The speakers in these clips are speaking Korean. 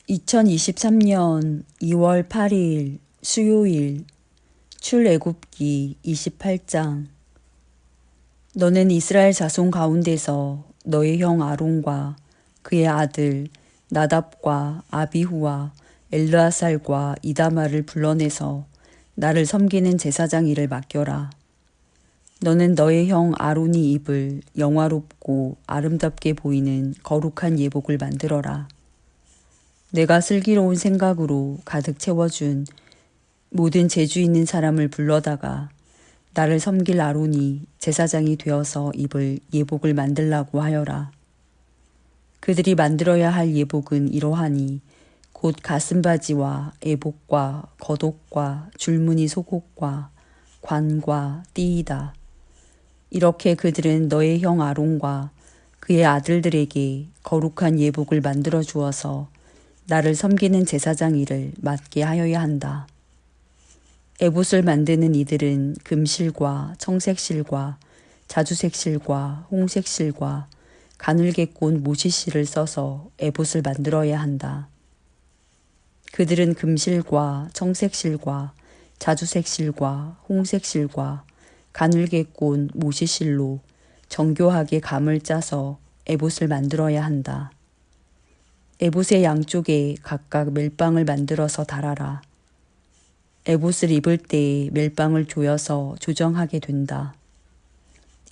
2023년 2월 8일 수요일 출애굽기 28장. 너는 이스라엘 자손 가운데서 너의 형 아론과 그의 아들 나답과 아비후와 엘르아살과 이다말을 불러내서 나를 섬기는 제사장 일을 맡겨라. 너는 너의 형 아론이 입을 영화롭고 아름답게 보이는 거룩한 예복을 만들어라. 내가 슬기로운 생각으로 가득 채워준 모든 재주 있는 사람을 불러다가 나를 섬길 아론이 제사장이 되어서 입을 예복을 만들라고 하여라. 그들이 만들어야 할 예복은 이러하니 곧 가슴바지와 애복과 겉옷과 줄무늬 속옷과 관과 띠이다. 이렇게 그들은 너의 형 아론과 그의 아들들에게 거룩한 예복을 만들어 주어서 나를 섬기는 제사장 일을 맡게 하여야 한다. 에봇을 만드는 이들은 금실과 청색실과 자주색실과 홍색실과 가늘게 꼰 모시실을 써서 에봇을 만들어야 한다. 그들은 금실과 청색실과 자주색실과 홍색실과 가늘게 꼰 모시실로 정교하게 감을 짜서 에봇을 만들어야 한다. 에봇의 양쪽에 각각 멜빵을 만들어서 달아라. 에봇을 입을 때에 멜빵을 조여서 조정하게 된다.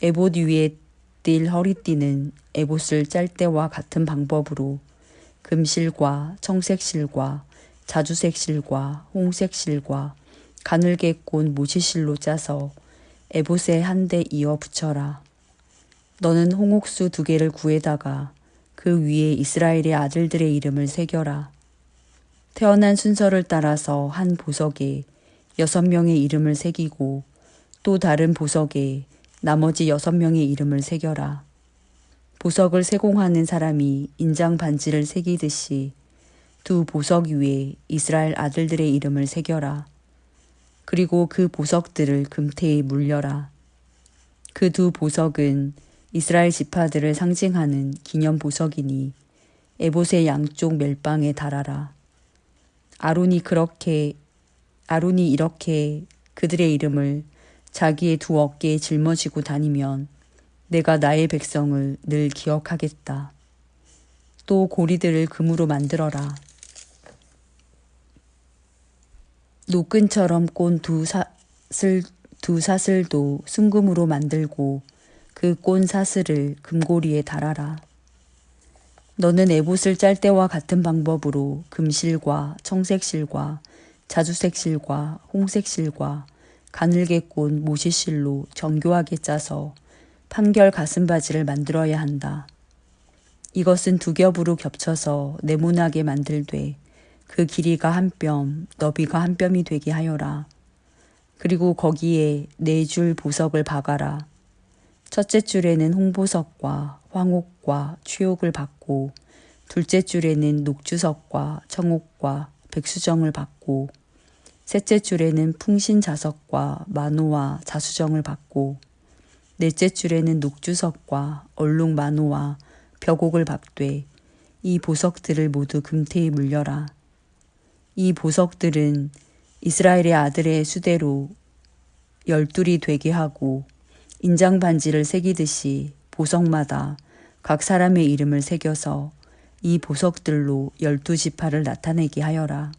에봇 위에 띌 허리띠는 에봇을 짤 때와 같은 방법으로 금실과 청색실과 자주색실과 홍색실과 가늘게 꼰 모시실로 짜서 에봇에 한데 이어 붙여라. 너는 홍옥수 2개를 구해다가 그 위에 이스라엘의 아들들의 이름을 새겨라. 태어난 순서를 따라서 한 보석에 6명의 이름을 새기고 또 다른 보석에 나머지 6명의 이름을 새겨라. 보석을 세공하는 사람이 인장 반지를 새기듯이 2 보석 위에 이스라엘 아들들의 이름을 새겨라. 그리고 그 보석들을 금태에 물려라. 그 2 보석은 이스라엘 지파들을 상징하는 기념 보석이니 에봇의 양쪽 멜빵에 달아라. 아론이 이렇게 그들의 이름을 자기의 2 어깨에 짊어지고 다니면 내가 나의 백성을 늘 기억하겠다. 또 고리들을 금으로 만들어라. 노끈처럼 꼰 2 사슬도 순금으로 만들고 그 꼰 사슬을 금고리에 달아라. 너는 에봇을 짤 때와 같은 방법으로 금실과 청색실과 자주색실과 홍색실과 가늘게 꼰 모시실로 정교하게 짜서 판결 가슴바지를 만들어야 한다. 이것은 2 겹으로 겹쳐서 네모나게 만들되 그 길이가 1뼘, 너비가 1뼘이 되게 하여라. 그리고 거기에 4줄 보석을 박아라. 첫째 줄에는 홍보석과 황옥과 최옥을 박고 둘째 줄에는 녹주석과 청옥과 백수정을 박고 셋째 줄에는 풍신자석과 만호와 자수정을 박고 넷째 줄에는 녹주석과 얼룩만호와 벽옥을 박되 이 보석들을 모두 금태에 물려라. 이 보석들은 이스라엘의 아들의 수대로 12이 되게 하고 인장 반지를 새기듯이 보석마다 각 사람의 이름을 새겨서 이 보석들로 12지파를 나타내게 하여라.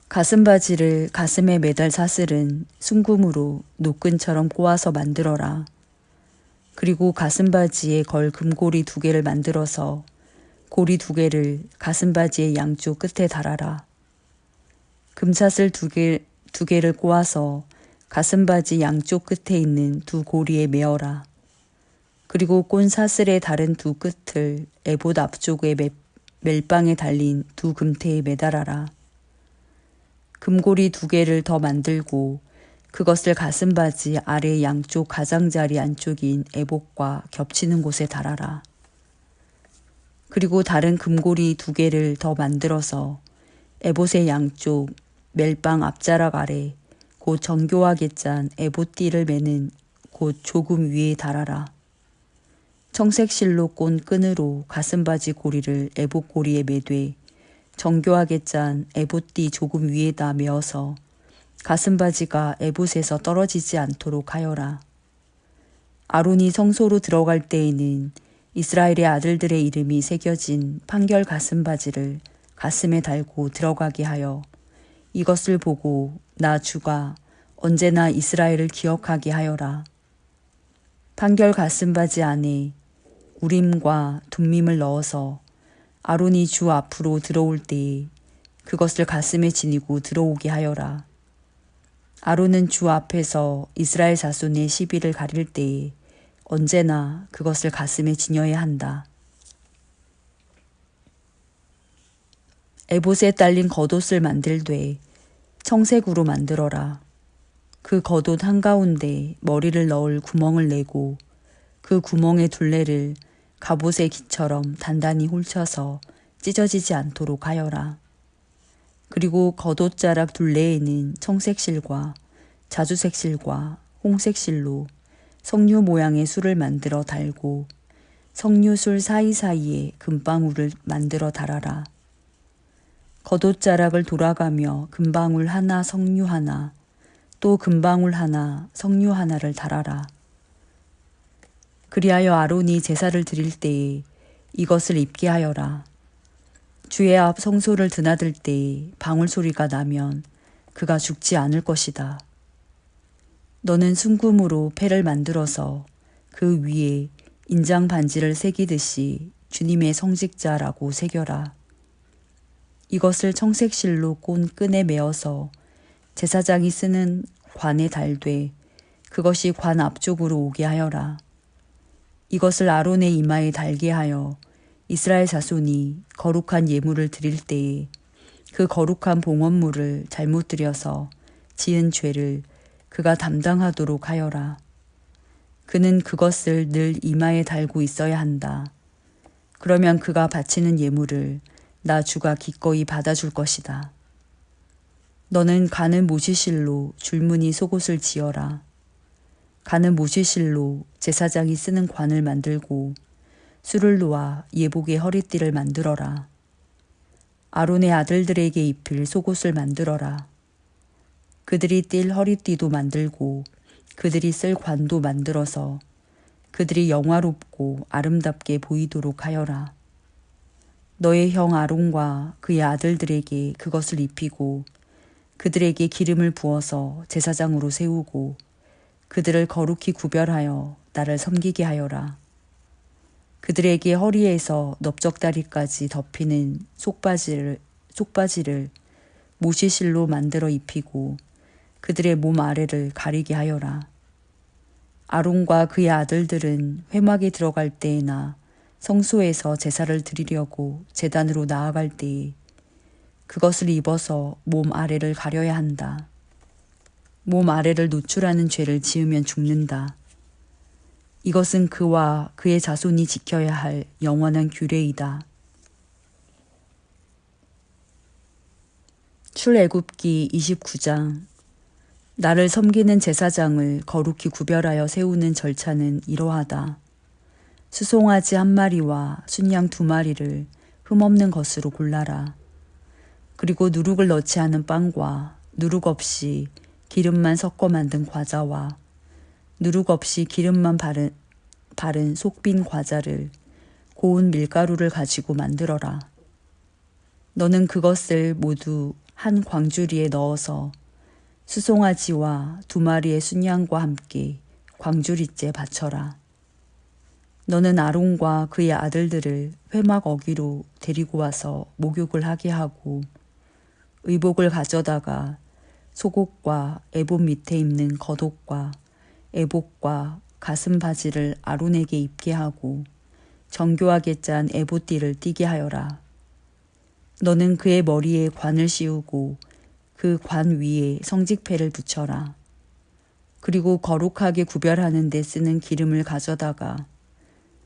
가슴바지를 가슴에 매달 사슬은 순금으로 노끈처럼 꼬아서 만들어라. 그리고 가슴바지에 걸 금고리 2개를 만들어서 고리 2개를 가슴바지의 양쪽 끝에 달아라. 금사슬 2개를 꼬아서 가슴바지 양쪽 끝에 있는 2 고리에 메어라. 그리고 꼰 사슬의 다른 2 끝을 에봇 앞쪽의 멜빵에 달린 2 금태에 매달아라. 금고리 2개를 더 만들고 그것을 가슴바지 아래 양쪽 가장자리 안쪽인 에봇과 겹치는 곳에 달아라. 그리고 다른 금고리 2개를 더 만들어서 에봇의 양쪽 멜빵 앞자락 아래 곧 정교하게 짠 에봇띠를 매는 곧 조금 위에 달아라. 청색 실로 꼰 끈으로 가슴바지 고리를 에봇 고리에 매되 정교하게 짠 에봇띠 조금 위에다 메어서 가슴바지가 에봇에서 떨어지지 않도록 하여라. 아론이 성소로 들어갈 때에는 이스라엘의 아들들의 이름이 새겨진 판결 가슴바지를 가슴에 달고 들어가게 하여 이것을 보고 나 주가 언제나 이스라엘을 기억하게 하여라. 판결 가슴바지 안에 우림과 둠밈을 넣어서 아론이 주 앞으로 들어올 때에 그것을 가슴에 지니고 들어오게 하여라. 아론은 주 앞에서 이스라엘 자손의 시비를 가릴 때에 언제나 그것을 가슴에 지녀야 한다. 에봇에 딸린 겉옷을 만들되 청색으로 만들어라. 그 겉옷 한가운데 머리를 넣을 구멍을 내고 그 구멍의 둘레를 갑옷의 기처럼 단단히 홀쳐서 찢어지지 않도록 하여라. 그리고 겉옷자락 둘레에는 청색실과 자주색실과 홍색실로 석류 모양의 술을 만들어 달고 석류술 사이사이에 금방울을 만들어 달아라. 겉옷자락을 돌아가며 금방울 하나 석류 하나 또 금방울 하나 석류 하나를 달아라. 그리하여 아론이 제사를 드릴 때에 이것을 입게 하여라. 주의 앞 성소를 드나들 때에 방울 소리가 나면 그가 죽지 않을 것이다. 너는 순금으로 패를 만들어서 그 위에 인장 반지를 새기듯이 주님의 성직자라고 새겨라. 이것을 청색실로 꼰 끈에 메어서 제사장이 쓰는 관에 달되 그것이 관 앞쪽으로 오게 하여라. 이것을 아론의 이마에 달게 하여 이스라엘 자손이 거룩한 예물을 드릴 때에 그 거룩한 봉헌물을 잘못 드려서 지은 죄를 그가 담당하도록 하여라. 그는 그것을 늘 이마에 달고 있어야 한다. 그러면 그가 바치는 예물을 나 주가 기꺼이 받아줄 것이다. 너는 가는 모시실로 줄무늬 속옷을 지어라. 가는 모시실로 제사장이 쓰는 관을 만들고 술을 놓아 예복의 허리띠를 만들어라. 아론의 아들들에게 입힐 속옷을 만들어라. 그들이 띨 허리띠도 만들고 그들이 쓸 관도 만들어서 그들이 영화롭고 아름답게 보이도록 하여라. 너의 형 아론과 그의 아들들에게 그것을 입히고 그들에게 기름을 부어서 제사장으로 세우고 그들을 거룩히 구별하여 나를 섬기게 하여라. 그들에게 허리에서 넓적다리까지 덮이는 속바지를 모시실로 만들어 입히고 그들의 몸 아래를 가리게 하여라. 아론과 그의 아들들은 회막에 들어갈 때에나 성소에서 제사를 드리려고 제단으로 나아갈 때에 그것을 입어서 몸 아래를 가려야 한다. 몸 아래를 노출하는 죄를 지으면 죽는다. 이것은 그와 그의 자손이 지켜야 할 영원한 규례이다. 출애굽기 29장. 나를 섬기는 제사장을 거룩히 구별하여 세우는 절차는 이러하다. 수송아지 1마리와 순양 2마리를 흠없는 것으로 골라라. 그리고 누룩을 넣지 않은 빵과 누룩 없이 기름만 섞어 만든 과자와 누룩 없이 기름만 바른 속빈 과자를 고운 밀가루를 가지고 만들어라. 너는 그것을 모두 한 광주리에 넣어서 수송아지와 2마리의 순양과 함께 광주리째 바쳐라. 너는 아론과 그의 아들들을 회막 어귀로 데리고 와서 목욕을 하게 하고 의복을 가져다가 속옷과 에봇 밑에 입는 겉옷과 에봇과 가슴 바지를 아론에게 입게 하고 정교하게 짠 에봇띠를 띠게 하여라. 너는 그의 머리에 관을 씌우고 그 관 위에 성직패를 붙여라. 그리고 거룩하게 구별하는 데 쓰는 기름을 가져다가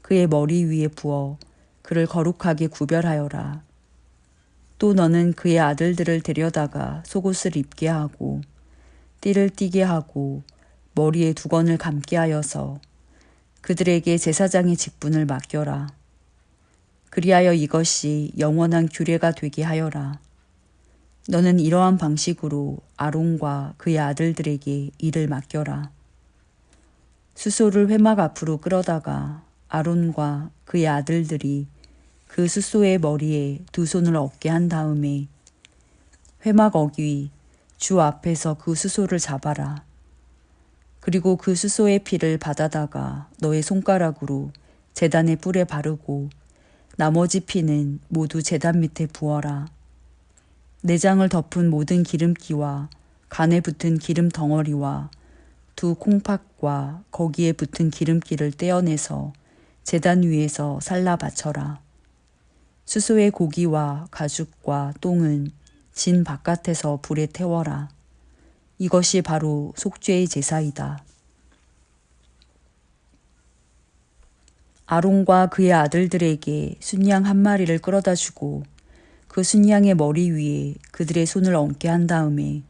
그의 머리 위에 부어 그를 거룩하게 구별하여라. 또 너는 그의 아들들을 데려다가 속옷을 입게 하고 띠를 띠게 하고 머리에 두건을 감게 하여서 그들에게 제사장의 직분을 맡겨라. 그리하여 이것이 영원한 규례가 되게 하여라. 너는 이러한 방식으로 아론과 그의 아들들에게 일을 맡겨라. 수소를 회막 앞으로 끌어다가 아론과 그의 아들들이 그 수소의 머리에 두 손을 얹게 한 다음에 회막 어귀 주 앞에서 그 수소를 잡아라. 그리고 그 수소의 피를 받아다가 너의 손가락으로 제단의 뿔에 바르고 나머지 피는 모두 제단 밑에 부어라. 내장을 덮은 모든 기름기와 간에 붙은 기름 덩어리와 두 콩팥과 거기에 붙은 기름기를 떼어내서 제단 위에서 살라 바쳐라. 수소의 고기와 가죽과 똥은 진 바깥에서 불에 태워라. 이것이 바로 속죄의 제사이다. 아론과 그의 아들들에게 순양 한 마리를 끌어다 주고 그 순양의 머리 위에 그들의 손을 얹게 한 다음에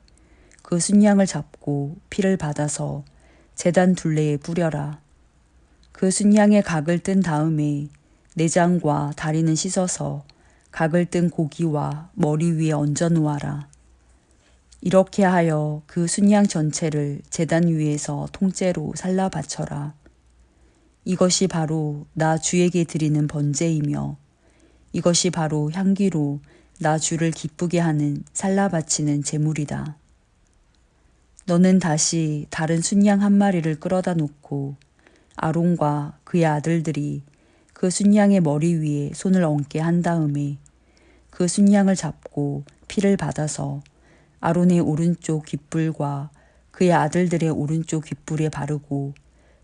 그 순양을 잡고 피를 받아서 제단 둘레에 뿌려라. 그 순양의 각을 뜬 다음에 내장과 다리는 씻어서 각을 뜬 고기와 머리 위에 얹어 놓아라. 이렇게 하여 그 순양 전체를 제단 위에서 통째로 살라 바쳐라. 이것이 바로 나 주에게 드리는 번제이며 이것이 바로 향기로 나 주를 기쁘게 하는 살라 바치는 제물이다. 너는 다시 다른 순양 한 마리를 끌어다 놓고 아론과 그의 아들들이 그 순양의 머리 위에 손을 얹게 한 다음에 그 순양을 잡고 피를 받아서 아론의 오른쪽 귓불과 그의 아들들의 오른쪽 귓불에 바르고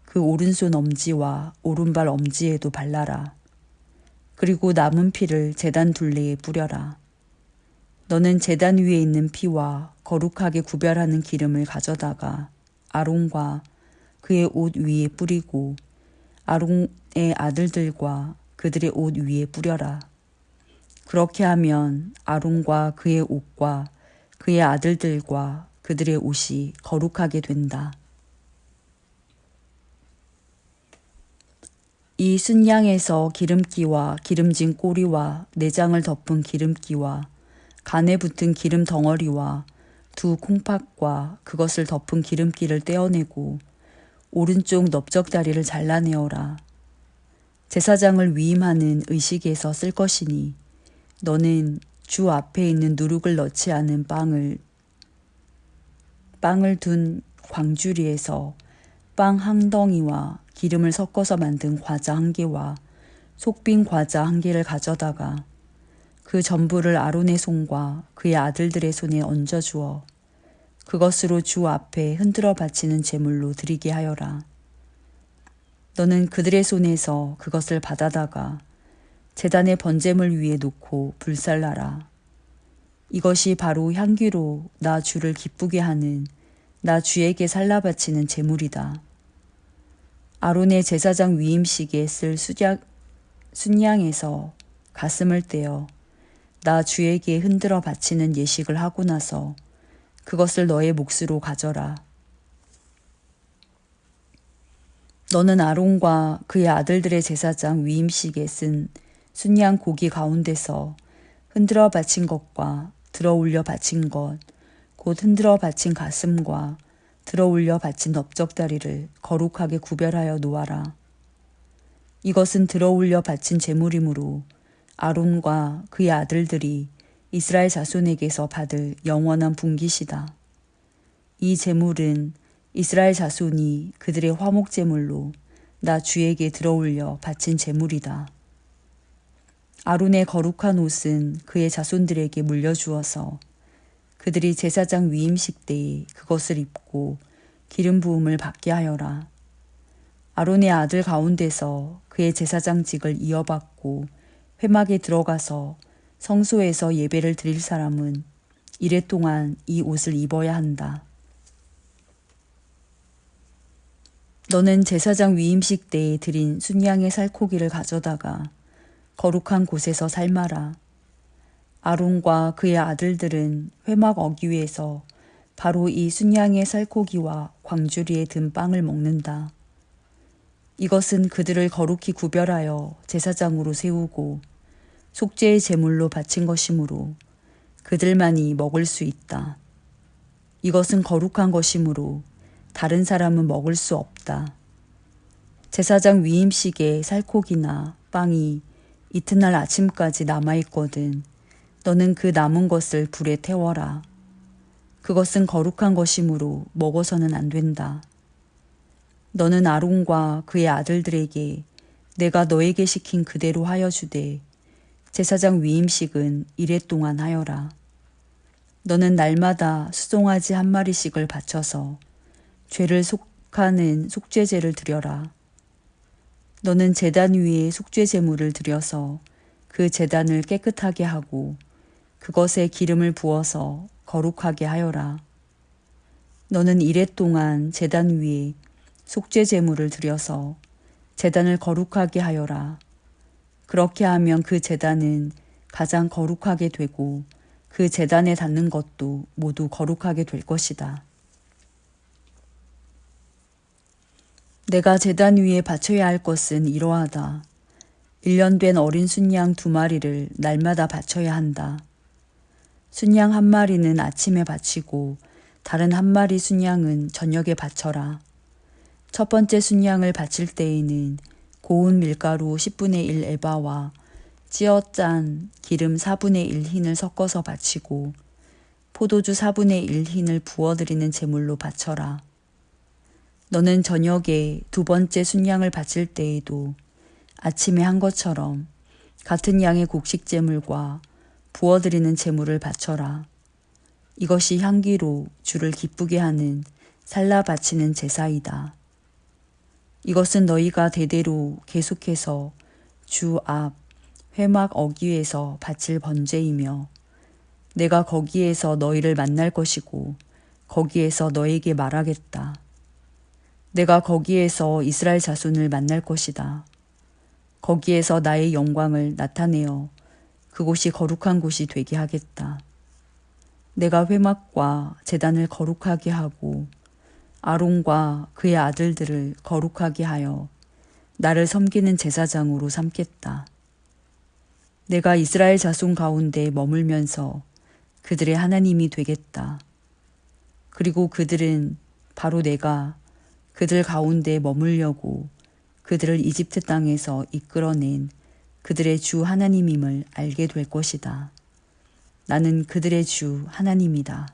그 오른손 엄지와 오른발 엄지에도 발라라. 그리고 남은 피를 제단 둘레에 뿌려라. 너는 제단 위에 있는 피와 거룩하게 구별하는 기름을 가져다가 아론과 그의 옷 위에 뿌리고 아론의 아들들과 그들의 옷 위에 뿌려라. 그렇게 하면 아론과 그의 옷과 그의 아들들과 그들의 옷이 거룩하게 된다. 이 순양에서 기름기와 기름진 꼬리와 내장을 덮은 기름기와 간에 붙은 기름 덩어리와 두 콩팥과 그것을 덮은 기름기를 떼어내고 오른쪽 넓적다리를 잘라내어라. 제사장을 위임하는 의식에서 쓸 것이니 너는 주 앞에 있는 누룩을 넣지 않은 빵을 둔 광주리에서 빵 한 덩이와 기름을 섞어서 만든 과자 한 개와 속빈 과자 한 개를 가져다가 그 전부를 아론의 손과 그의 아들들의 손에 얹어 주어 그것으로 주 앞에 흔들어 바치는 제물로 드리게 하여라. 너는 그들의 손에서 그것을 받아다가 제단의 번제물 위에 놓고 불살라라. 이것이 바로 향기로 나 주를 기쁘게 하는 나 주에게 살라 바치는 제물이다. 아론의 제사장 위임식에 쓸 순양에서 가슴을 떼어 나 주에게 흔들어 바치는 예식을 하고 나서 그것을 너의 몫으로 가져라. 너는 아론과 그의 아들들의 제사장 위임식에 쓴 순양 고기 가운데서 흔들어 바친 것과 들어 올려 바친 것, 곧 흔들어 바친 가슴과 들어 올려 바친 넓적다리를 거룩하게 구별하여 놓아라. 이것은 들어 올려 바친 제물이므로 아론과 그의 아들들이 이스라엘 자손에게서 받을 영원한 분깃이다. 이 제물은 이스라엘 자손이 그들의 화목 제물로 나 주에게 들어 올려 바친 제물이다. 아론의 거룩한 옷은 그의 자손들에게 물려주어서 그들이 제사장 위임식 때에 그것을 입고 기름 부음을 받게 하여라. 아론의 아들 가운데서 그의 제사장직을 이어받고 회막에 들어가서 성소에서 예배를 드릴 사람은 이래 동안 이 옷을 입어야 한다. 너는 제사장 위임식 때에 드린 순양의 살코기를 가져다가 거룩한 곳에서 삶아라. 아론과 그의 아들들은 회막 어귀에서 바로 이 순양의 살코기와 광주리에 든 빵을 먹는다. 이것은 그들을 거룩히 구별하여 제사장으로 세우고 속죄의 제물로 바친 것이므로 그들만이 먹을 수 있다. 이것은 거룩한 것이므로 다른 사람은 먹을 수 없다. 제사장 위임식에 살코기나 빵이 이튿날 아침까지 남아있거든 너는 그 남은 것을 불에 태워라. 그것은 거룩한 것이므로 먹어서는 안 된다. 너는 아론과 그의 아들들에게 내가 너에게 시킨 그대로 하여 주되 제사장 위임식은 이레 동안 하여라. 너는 날마다 수송아지 한 마리씩을 바쳐서 죄를 속하는 속죄제를 드려라. 너는 제단 위에 속죄 제물을 드려서 그 제단을 깨끗하게 하고 그것에 기름을 부어서 거룩하게 하여라. 너는 이레 동안 제단 위에 속죄 제물을 드려서 제단을 거룩하게 하여라. 그렇게 하면 그 제단은 가장 거룩하게 되고 그 제단에 닿는 것도 모두 거룩하게 될 것이다. 내가 제단 위에 바쳐야 할 것은 이러하다. 1년 된 어린 순양 2마리를 날마다 바쳐야 한다. 순양 1마리는 아침에 바치고 다른 1마리 순양은 저녁에 바쳐라. 첫 번째 순양을 바칠 때에는 고운 밀가루 10분의 1 에바와 찌어 짠 기름 4분의 1 흰을 섞어서 바치고 포도주 4분의 1 흰을 부어드리는 제물로 바쳐라. 너는 저녁에 2번째 순양을 바칠 때에도 아침에 한 것처럼 같은 양의 곡식 제물과 부어드리는 제물을 바쳐라. 이것이 향기로 주를 기쁘게 하는 살라 바치는 제사이다. 이것은 너희가 대대로 계속해서 주 앞 회막 어귀에서 바칠 번제이며 내가 거기에서 너희를 만날 것이고 거기에서 너에게 말하겠다. 내가 거기에서 이스라엘 자손을 만날 것이다. 거기에서 나의 영광을 나타내어 그곳이 거룩한 곳이 되게 하겠다. 내가 회막과 제단을 거룩하게 하고 아론과 그의 아들들을 거룩하게 하여 나를 섬기는 제사장으로 삼겠다. 내가 이스라엘 자손 가운데 머물면서 그들의 하나님이 되겠다. 그리고 그들은 바로 내가 그들 가운데 머물려고 그들을 이집트 땅에서 이끌어낸 그들의 주 하나님임을 알게 될 것이다. 나는 그들의 주 하나님이다.